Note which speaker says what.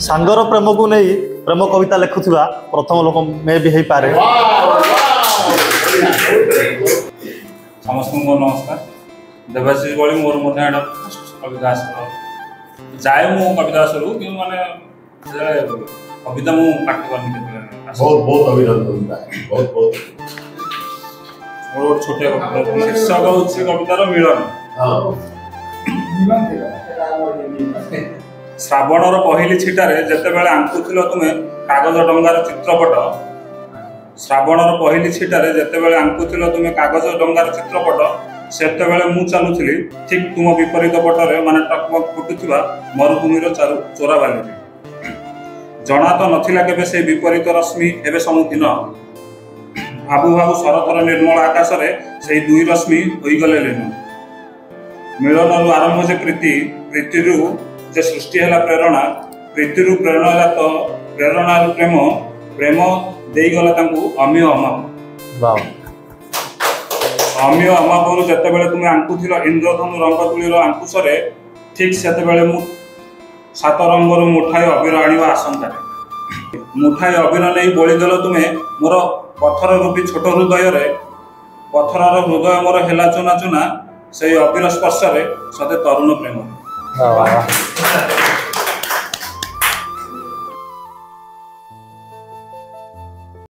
Speaker 1: सांगर प्रेम को नहीं प्रेम कविता लिखुवा प्रथम लोक मे भी पारे।
Speaker 2: समस्त को नमस्कार। देवाशीष बड़ी मोर कविता जाए मु कविता शुरू कि माने कविता मु पाठ करनी
Speaker 3: बहुत बहुत अभिनंदन बहुत बहुत
Speaker 2: मोर छोटे शीर्षक होछि कवितार मिलन। श्रावणर पहली छिटारे जेतेबेले आंकुथिल तुमे कागज डंगार चित्रपट श्रावणर पहली छिटारे जेतेबेले आंकुथिल तुमे कागज डंगार चित्रपट सेतेबेले मु चालुथिली ठीक तुम विपरीत पटरे माने टकमक फुटुथिबा मरुभूमिर चोरा बाली जना तो नथिला केबे से विपरीत रश्मि एबे सम्मुखीन भाबु भाबु शरतर निर्मल आकाश रे से दुई रश्मि होई गले लेन मिलनरु आरंभ जे प्रीतिरु जे सृष्टि है प्रेरणा प्रीतिरु प्रेरणा जात प्रेरणारु प्रेम प्रेम देई गला तांकु अमीय अमाप अमीय अमापरु जेतेबेले तुमे आंकुथिल इंद्रधनु रंग तुलीर आंकुशरे ठीक सेतेबेले मु सात रंगरु मुठाई अबीर आनिबा आशंका मुठाई अबीर नहीं बोली देल तुमे मोर पत्थर रूपी छोट हृदय रे पत्थरर हृदय मोर हेला चुना चुना से अबीर स्पर्श रे सते तरुण प्रेम।